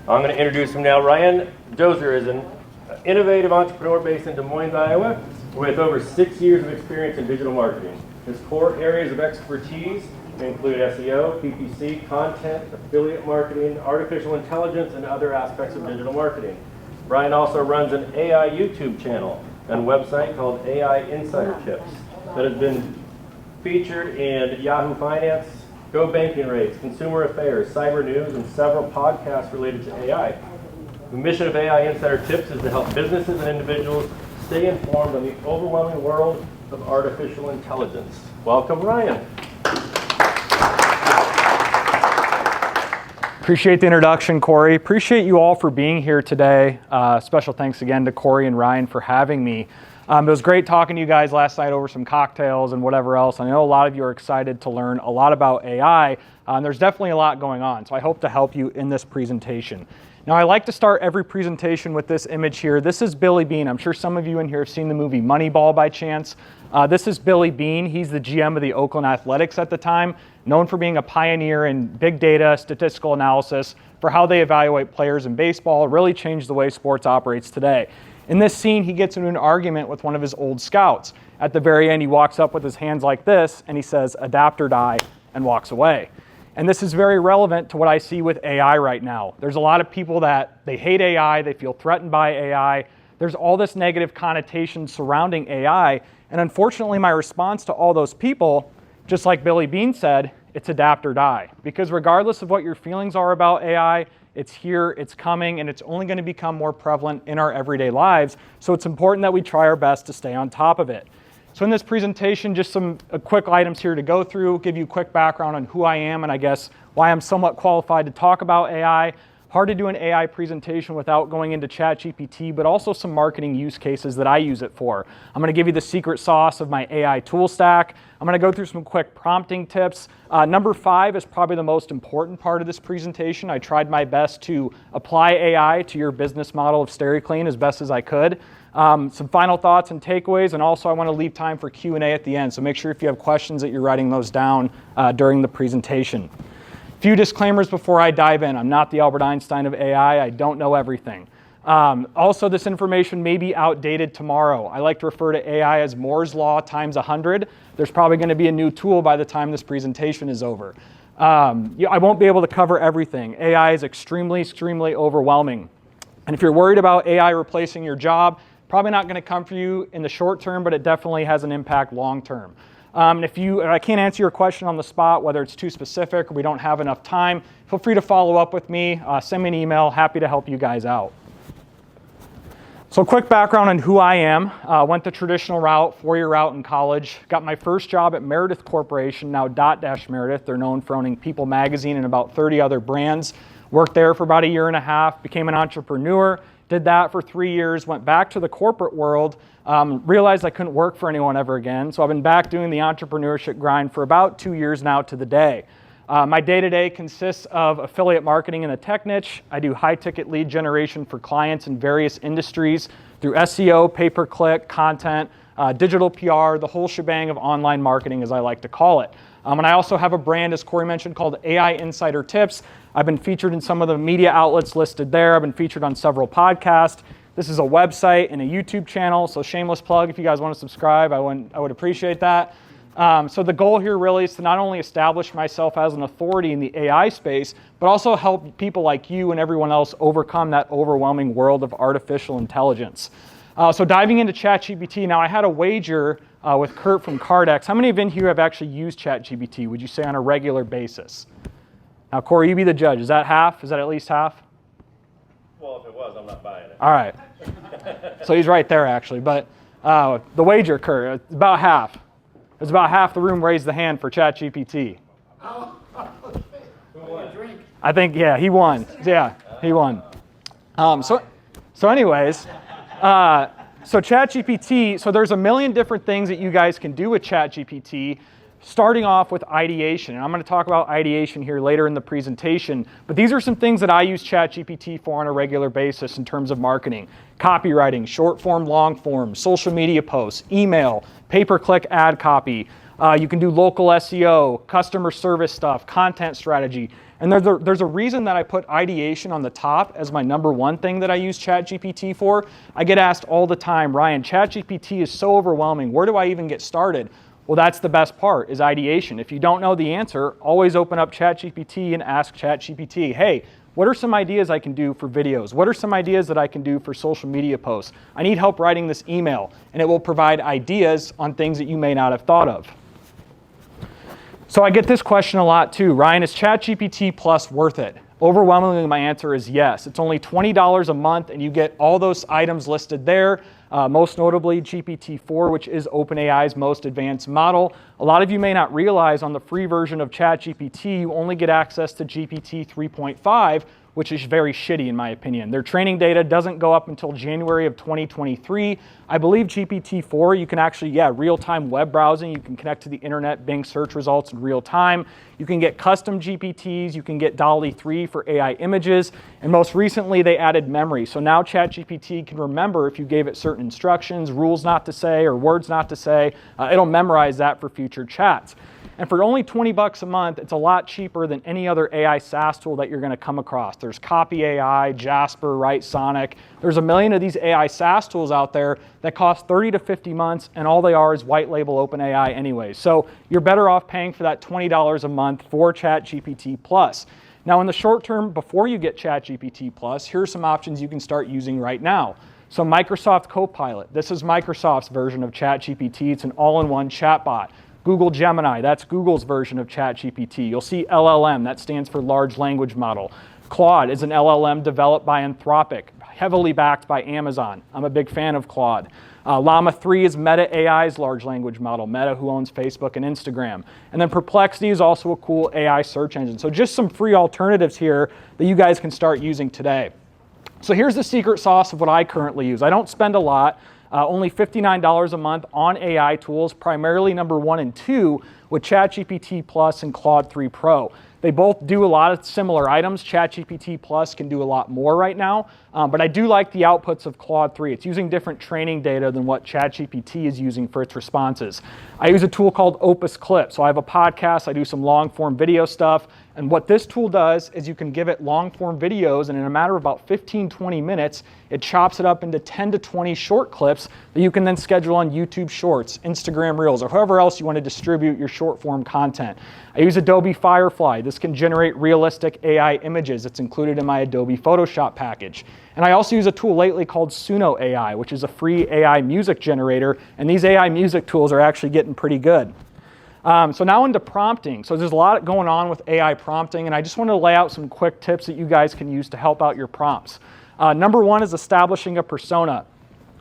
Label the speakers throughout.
Speaker 1: I'm going to introduce him now. Ryan Dozer is an innovative entrepreneur based in Des Moines, Iowa, with over 6 years of experience in digital marketing. His core areas of expertise include SEO, PPC, content, affiliate marketing, artificial intelligence, and other aspects of digital marketing. Ryan also runs an AI YouTube channel and website called AI Insider Tips that has been featured in Yahoo Finance, Go Banking Rates, Consumer Affairs, Cyber News, and several podcasts related to AI. The mission of AI Insider Tips is to help businesses and individuals stay informed on the overwhelming world of artificial intelligence. Welcome, Ryan.
Speaker 2: Appreciate the introduction, Corey. Appreciate you all for being here today. Special thanks again to Corey and Ryan for having me. It was great talking to you guys last night over some cocktails and whatever else. I know a lot of you are excited to learn a lot about AI, and there's definitely a lot going on, so I hope to help you in this presentation. Now, I like to start every presentation with this image here. This is Billy Beane. I'm sure some of you in here have seen the movie Moneyball by chance. This is Billy Beane. He's the GM of the Oakland Athletics at the time, known for being a pioneer in big data, statistical analysis for how they evaluate players in baseball. It really changed the way sports operates today. In this scene, he gets into an argument with one of his old scouts. At the very end, he walks up with his hands like this, and he says, "Adapt or die," and walks away. And this is very relevant to what I see with AI right now. There's a lot of people that they hate AI, they feel threatened by AI. There's all this negative connotation surrounding AI. And unfortunately, my response to all those people, just like Billy Beane said, it's adapt or die. Because regardless of what your feelings are about AI, it's here, it's coming, and it's only going to become more prevalent in our everyday lives. So it's important that we try our best to stay on top of it. So in this presentation, just some quick items here to go through, give you a quick background on who I am and I guess why I'm somewhat qualified to talk about AI. Hard to do an AI presentation without going into ChatGPT, but also some marketing use cases that I use it for. I'm going to give you the secret sauce of my AI tool stack. I'm going to go through some quick prompting tips. Number 5 is probably the most important part of this presentation. I tried my best to apply AI to your business model of SteriClean as best as I could. Some final thoughts and takeaways, and also I want to leave time for Q&A at the end, so make sure if you have questions that you're writing those down during the presentation. Few disclaimers before I dive in. I'm not the Albert Einstein of AI. I don't know everything. Also, this information may be outdated tomorrow. I like to refer to AI as Moore's Law times 100. There's probably going to be a new tool by the time this presentation is over. I won't be able to cover everything. AI is extremely overwhelming. And if you're worried about AI replacing your job, probably not going to come for you in the short term, but it definitely has an impact long term. If I can't answer your question on the spot, whether it's too specific or we don't have enough time, feel free to follow up with me, send me an email, happy to help you guys out. So quick background on who I am. Went the traditional route, 4-year route in college. Got my first job at Meredith Corporation, now Meredith. They're known for owning People Magazine and about 30 other brands. Worked there for about 1.5 years, became an entrepreneur. Did that for 3 years, went back to the corporate world, realized I couldn't work for anyone ever again. So I've been back doing the entrepreneurship grind for about 2 years now to the day. My day-to-day consists of affiliate marketing in the tech niche. I do high-ticket lead generation for clients in various industries through SEO, pay-per-click, content, digital PR, the whole shebang of online marketing, as I like to call it. And I also have a brand, as Corey mentioned, called AI Insider Tips. I've been featured in some of the media outlets listed there. I've been featured on several podcasts. This is a website and a YouTube channel, so shameless plug if you guys want to subscribe. I would appreciate that. So the goal here really is to not only establish myself as an authority in the AI space, but also help people like you and everyone else overcome that overwhelming world of artificial intelligence. So diving into ChatGPT, now I had a wager with Kurt from Cardex. How many of you have actually used ChatGPT, would you say, on a regular basis? Now, Corey, you be the judge. Is that half? Is that at least half?
Speaker 1: Well, if it was, I'm not buying it.
Speaker 2: All right. So he's right there, actually. But the wager, Kurt, it's about half. There's about half the room raised the hand for ChatGPT. I think, yeah, he won. Yeah, he won. So anyways, so ChatGPT, so there's a million different things that you guys can do with ChatGPT, starting off with ideation. And I'm going to talk about ideation here later in the presentation. But these are some things that I use ChatGPT for on a regular basis in terms of marketing. Copywriting, short form, long form, social media posts, email, pay-per-click ad copy, You can do local SEO, customer service stuff, content strategy. And there's a reason that I put ideation on the top as my #1 thing that I use ChatGPT for. I get asked all the time, Ryan, ChatGPT is so overwhelming. Where do I even get started? Well, that's the best part, is ideation. If you don't know the answer, always open up ChatGPT and ask ChatGPT, hey, what are some ideas I can do for videos? What are some ideas that I can do for social media posts? I need help writing this email, and it will provide ideas on things that you may not have thought of. So I get this question a lot too. Ryan, is ChatGPT Plus worth it? Overwhelmingly, my answer is yes. It's only $20 a month, and you get all those items listed there. Most notably GPT-4, which is OpenAI's most advanced model. A lot of you may not realize on the free version of ChatGPT, you only get access to GPT 3.5, which is very shitty in my opinion. Their training data doesn't go up until January of 2023. I believe GPT-4, you can actually, real-time web browsing. You can connect to the internet, Bing search results in real time. You can get custom GPTs. You can get DALL-E 3 for AI images. And most recently, they added memory. So now ChatGPT can remember if you gave it certain instructions, rules not to say, or words not to say. It'll memorize that for future chats. And for only $20 a month, it's a lot cheaper than any other AI SaaS tool that you're going to come across. There's Copy AI, Jasper, right, Sonic. There's a million of these AI SaaS tools out there that cost 30 to 50 months, and all they are is white label OpenAI anyway. So you're better off paying for that $20 a month for ChatGPT Plus. Now in the short term, before you get ChatGPT Plus, here's some options you can start using right now. So Microsoft Copilot, this is Microsoft's version of ChatGPT. It's an all-in-one chatbot. Google Gemini, that's Google's version of ChatGPT. You'll see LLM, that stands for Large Language Model. Claude is an LLM developed by Anthropic, heavily backed by Amazon. I'm a big fan of Claude. Llama 3 is Meta AI's large language model, Meta who owns Facebook and Instagram. And then Perplexity is also a cool AI search engine. So just some free alternatives here that you guys can start using today. So here's the secret sauce of what I currently use. I don't spend a lot. Only $59 a month on AI tools, primarily #1 and 2 with ChatGPT Plus and Claude 3 Pro. They both do a lot of similar items. ChatGPT Plus can do a lot more right now, but I do like the outputs of Claude 3. It's using different training data than what ChatGPT is using for its responses. I use a tool called Opus Clip. So I have a podcast, I do some long form video stuff, and what this tool does is you can give it long form videos, and in a matter of about 15-20 minutes, it chops it up into 10 to 20 short clips that you can then schedule on YouTube Shorts, Instagram Reels, or however else you want to distribute your short form content. I use Adobe Firefly. This can generate realistic AI images. It's included in my Adobe Photoshop package. And I also use a tool lately called Suno AI, which is a free AI music generator, and these AI music tools are actually getting pretty good. So now into prompting. So there's a lot going on with AI prompting, and I just want to lay out some quick tips that you guys can use to help out your prompts. #1 is establishing a persona.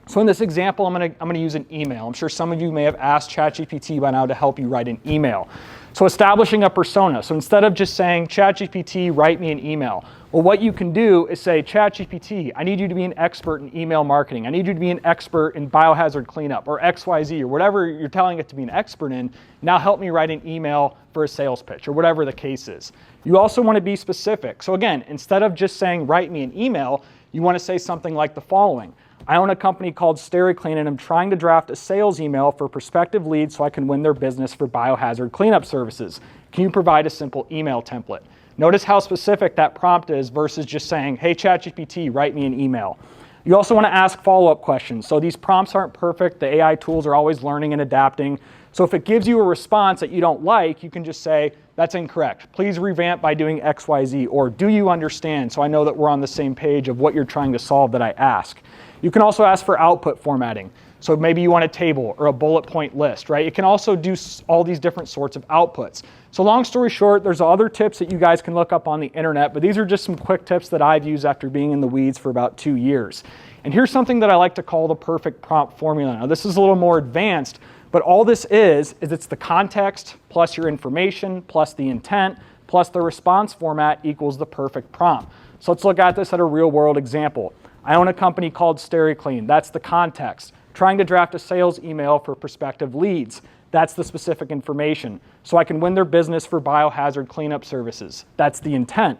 Speaker 2: So in this example, I'm gonna use an email. I'm sure some of you may have asked ChatGPT by now to help you write an email. So establishing a persona. So instead of just saying, ChatGPT, write me an email, well, what you can do is say, ChatGPT, I need you to be an expert in email marketing. I need you to be an expert in biohazard cleanup or XYZ or whatever you're telling it to be an expert in. Now help me write an email for a sales pitch or whatever the case is. You also want to be specific. So again, instead of just saying, write me an email, you want to say something like the following. I own a company called SteriClean, and I'm trying to draft a sales email for prospective leads so I can win their business for biohazard cleanup services. Can you provide a simple email template? Notice how specific that prompt is versus just saying, hey, ChatGPT, write me an email. You also want to ask follow-up questions. So these prompts aren't perfect. The AI tools are always learning and adapting. So if it gives you a response that you don't like, you can just say, that's incorrect. Please revamp by doing XYZ, or do you understand? So I know that we're on the same page of what you're trying to solve that I ask. You can also ask for output formatting. So maybe you want a table or a bullet point list, right? It can also do all these different sorts of outputs. So long story short, there's other tips that you guys can look up on the internet, but these are just some quick tips that I've used after being in the weeds for about 2 years. And here's something that I like to call the perfect prompt formula. Now this is a little more advanced, but all this is it's the context plus your information plus the intent plus the response format equals the perfect prompt. So let's look at this at a real world example. I own a company called SteriClean. That's the context. Trying to draft a sales email for prospective leads. That's the specific information. So I can win their business for biohazard cleanup services. That's the intent.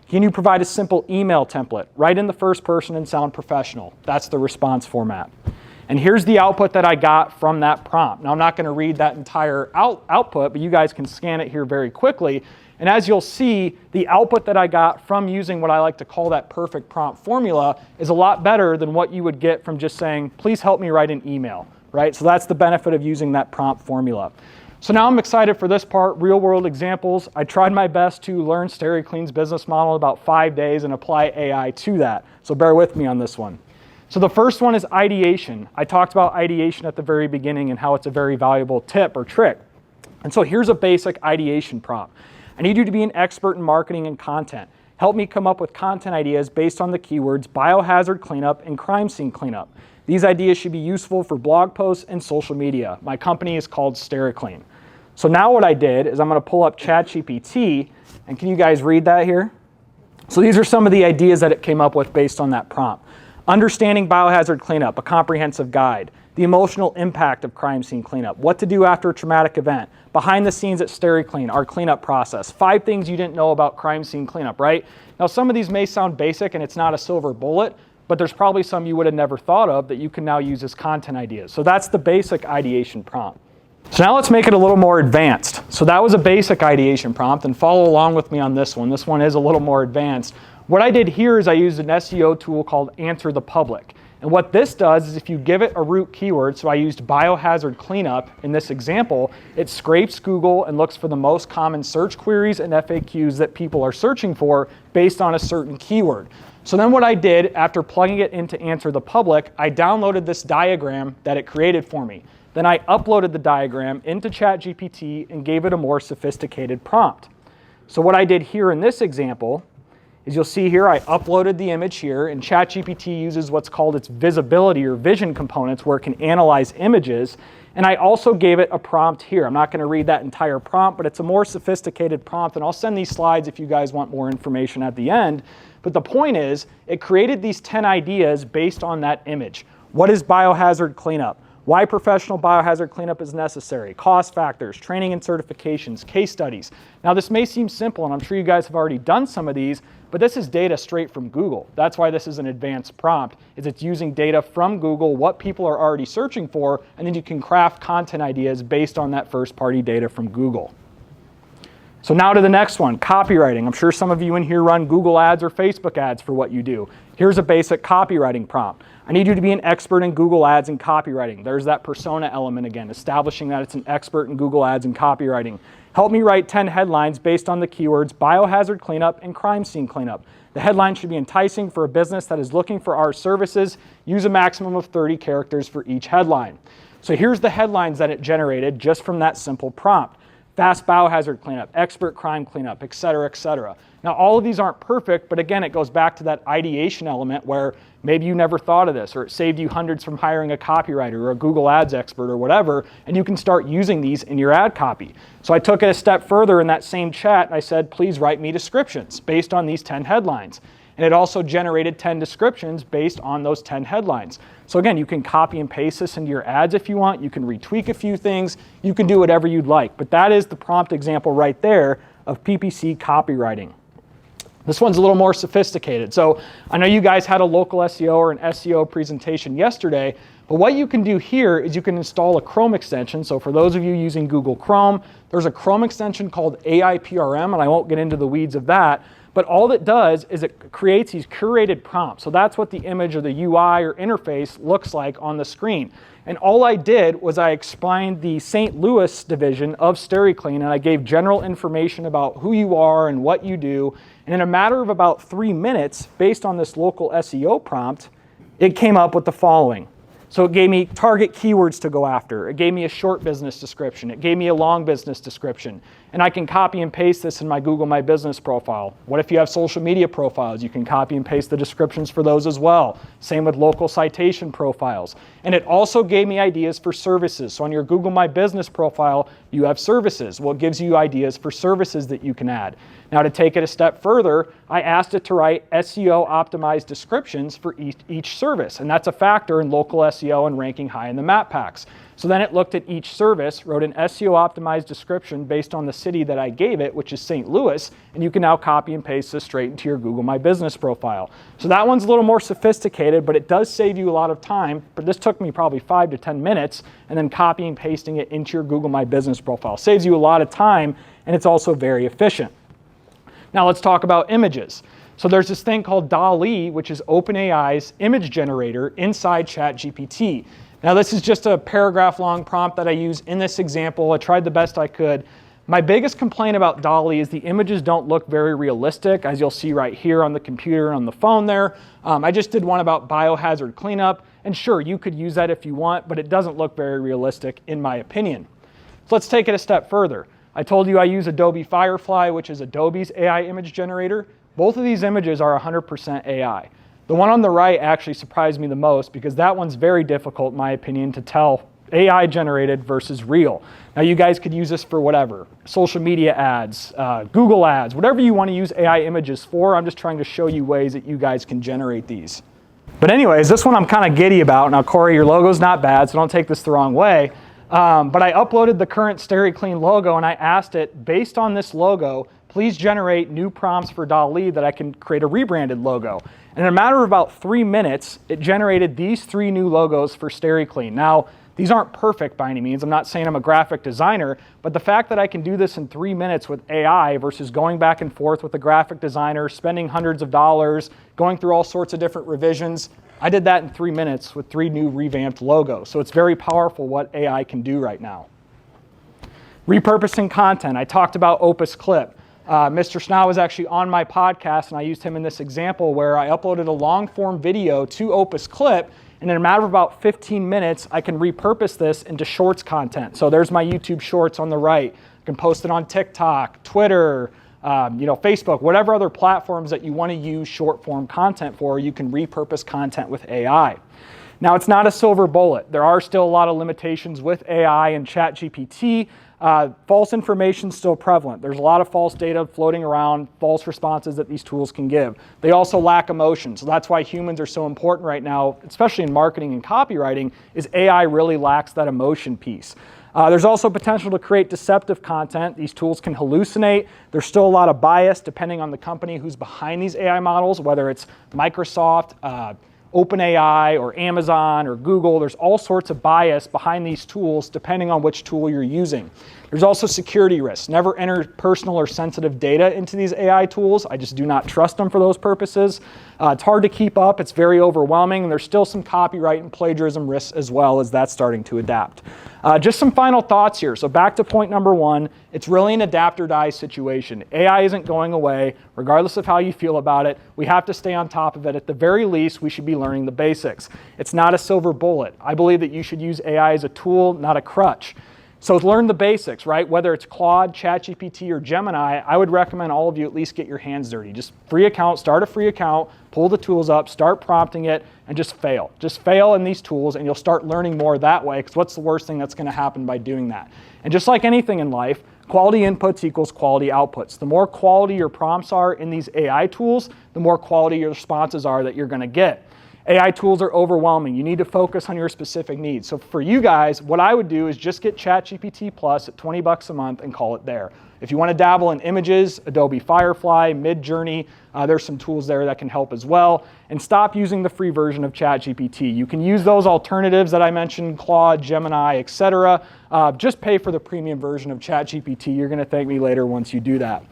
Speaker 2: Can you provide a simple email template? Write in the first person and sound professional. That's the response format. And here's the output that I got from that prompt. Now I'm not going to read that entire output, but you guys can scan it here very quickly. And as you'll see, the output that I got from using what I like to call that perfect prompt formula is a lot better than what you would get from just saying, please help me write an email, right? So that's the benefit of using that prompt formula. So now I'm excited for this part, real world examples. I tried my best to learn SteriClean's business model in about 5 days and apply AI to that. So bear with me on this one. So the first one is ideation. I talked about ideation at the very beginning and how it's a very valuable tip or trick. And so here's a basic ideation prompt. I need you to be an expert in marketing and content. Help me come up with content ideas based on the keywords biohazard cleanup and crime scene cleanup. These ideas should be useful for blog posts and social media. My company is called SteriClean. So now what I did is I'm going to pull up ChatGPT, and can you guys read that here? So these are some of the ideas that it came up with based on that prompt. Understanding biohazard cleanup, a comprehensive guide. The emotional impact of crime scene cleanup. What to do after a traumatic event. Behind the scenes at SteriClean, our cleanup process. 5 things you didn't know about crime scene cleanup, right? Now some of these may sound basic and it's not a silver bullet, but there's probably some you would have never thought of that you can now use as content ideas. So that's the basic ideation prompt. So now let's make it a little more advanced. So that was a basic ideation prompt, and follow along with me on this one. This one is a little more advanced. What I did here is I used an SEO tool called Answer the Public. And what this does is if you give it a root keyword, so I used biohazard cleanup in this example, it scrapes Google and looks for the most common search queries and FAQs that people are searching for based on a certain keyword. So then what I did after plugging it into Answer the Public, I downloaded this diagram that it created for me. Then I uploaded the diagram into ChatGPT and gave it a more sophisticated prompt. So what I did here in this example is you'll see here I uploaded the image here, and ChatGPT uses what's called its visibility or vision components where it can analyze images. And I also gave it a prompt here. I'm not going to read that entire prompt, but it's a more sophisticated prompt, and I'll send these slides if you guys want more information at the end. But the point is, it created these 10 ideas based on that image. What is biohazard cleanup? Why professional biohazard cleanup is necessary, cost factors, training and certifications, case studies. Now this may seem simple, and I'm sure you guys have already done some of these, but this is data straight from Google. That's why this is an advanced prompt, is it's using data from Google, what people are already searching for, and then you can craft content ideas based on that first-party data from Google. So now to the next one, copywriting. I'm sure some of you in here run Google ads or Facebook ads for what you do. Here's a basic copywriting prompt. I need you to be an expert in Google ads and copywriting. There's that persona element again, establishing that it's an expert in Google ads and copywriting. Help me write 10 headlines based on the keywords biohazard cleanup and crime scene cleanup. The headline should be enticing for a business that is looking for our services. Use a maximum of 30 characters for each headline. So here's the headlines that it generated just from that simple prompt. Fast biohazard cleanup, expert crime cleanup, et cetera, et cetera. Now, all of these aren't perfect, but again, it goes back to that ideation element where maybe you never thought of this, or it saved you hundreds from hiring a copywriter or a Google Ads expert or whatever, and you can start using these in your ad copy. So I took it a step further in that same chat, and I said, please write me descriptions based on these 10 headlines. And it also generated 10 descriptions based on those 10 headlines. So again, you can copy and paste this into your ads if you want. You can retweak a few things. You can do whatever you'd like. But that is the prompt example right there of PPC copywriting. This one's a little more sophisticated. So I know you guys had a local SEO or an SEO presentation yesterday, but what you can do here is you can install a Chrome extension. So for those of you using Google Chrome, there's a Chrome extension called AIPRM, and I won't get into the weeds of that. But all it does is it creates these curated prompts. So that's what the image or the UI or interface looks like on the screen. And all I did was I explained the St. Louis division of SteriClean, and I gave general information about who you are and what you do. And in a matter of about 3 minutes, based on this local SEO prompt, it came up with the following. So it gave me target keywords to go after. It gave me a short business description. It gave me a long business description. And I can copy and paste this in my Google My Business profile. What if you have social media profiles? You can copy and paste the descriptions for those as well. Same with local citation profiles. And it also gave me ideas for services. So on your Google My Business profile, you have services. Well, it gives you ideas for services that you can add. Now to take it a step further, I asked it to write SEO optimized descriptions for each service. And that's a factor in local SEO and ranking high in the map packs. So then it looked at each service, wrote an SEO optimized description based on the city that I gave it, which is St. Louis, and you can now copy and paste this straight into your Google My Business profile. So that one's a little more sophisticated, but it does save you a lot of time. But this took me probably 5 to 10 minutes, and then copying and pasting it into your Google My Business profile. Saves you a lot of time, and it's also very efficient. Now let's talk about images. So there's this thing called DALL-E, which is OpenAI's image generator inside ChatGPT. Now this is just a paragraph long prompt that I use in this example. I tried the best I could. My biggest complaint about DALL-E is the images don't look very realistic, as you'll see right here on the computer and on the phone there. I just did one about biohazard cleanup, and sure, you could use that if you want, but it doesn't look very realistic in my opinion. So let's take it a step further. I told you I use Adobe Firefly, which is Adobe's AI image generator. Both of these images are 100% AI. The one on the right actually surprised me the most because that one's very difficult, in my opinion, to tell AI generated versus real. Now you guys could use this for whatever, social media ads, Google ads, whatever you want to use AI images for. I'm just trying to show you ways that you guys can generate these. But anyways, this one I'm kind of giddy about. Now Corey, your logo's not bad, so don't take this the wrong way. But I uploaded the current SteriClean logo and I asked it, based on this logo, please generate new prompts for DALL-E that I can create a rebranded logo. And in a matter of about 3 minutes, it generated these 3 new logos for SteriClean. Now, these aren't perfect by any means. I'm not saying I'm a graphic designer, but the fact that I can do this in 3 minutes with AI versus going back and forth with a graphic designer, spending hundreds of dollars, going through all sorts of different revisions, I did that in 3 minutes with 3 new revamped logos. So it's very powerful what AI can do right now. Repurposing content. I talked about Opus Clip. Mr. Snow was actually on my podcast, and I used him in this example where I uploaded a long-form video to Opus Clip, and in a matter of about 15 minutes, I can repurpose this into shorts content. So there's my YouTube Shorts on the right. I can post it on TikTok, Twitter, Facebook, whatever other platforms that you want to use short-form content for, you can repurpose content with AI. Now, it's not a silver bullet. There are still a lot of limitations with AI and ChatGPT. False information is still prevalent. There's a lot of false data floating around, false responses that these tools can give. They also lack emotion. So that's why humans are so important right now, especially in marketing and copywriting, is AI really lacks that emotion piece. There's also potential to create deceptive content. These tools can hallucinate. There's still a lot of bias depending on the company who's behind these AI models, whether it's Microsoft, OpenAI or Amazon or Google. There's all sorts of bias behind these tools depending on which tool you're using. There's also security risks. Never enter personal or sensitive data into these AI tools. I just do not trust them for those purposes. It's hard to keep up. It's very overwhelming. And there's still some copyright and plagiarism risks as well as that's starting to adapt. Just some final thoughts here. So back to point number 1, it's really an adapt or die situation. AI isn't going away, regardless of how you feel about it. We have to stay on top of it. At the very least, we should be learning the basics. It's not a silver bullet. I believe that you should use AI as a tool, not a crutch. So learn the basics, right? Whether it's Claude, ChatGPT, or Gemini, I would recommend all of you at least get your hands dirty. Just free account, start a free account, pull the tools up, start prompting it, and just fail. Just fail in these tools, and you'll start learning more that way, because what's the worst thing that's going to happen by doing that? And just like anything in life, quality inputs equals quality outputs. The more quality your prompts are in these AI tools, the more quality your responses are that you're going to get. AI tools are overwhelming. You need to focus on your specific needs. So for you guys, what I would do is just get ChatGPT Plus at $20 a month and call it there. If you want to dabble in images, Adobe Firefly, Midjourney, there's some tools there that can help as well. And stop using the free version of ChatGPT. You can use those alternatives that I mentioned, Claude, Gemini, etc. Just pay for the premium version of ChatGPT. You're going to thank me later once you do that.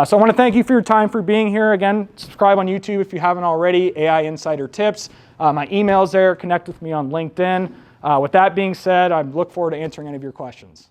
Speaker 2: So I want to thank you for your time, for being here. Again, subscribe on YouTube if you haven't already, AI Insider Tips. My email's there. Connect with me on LinkedIn. With that being said, I look forward to answering any of your questions.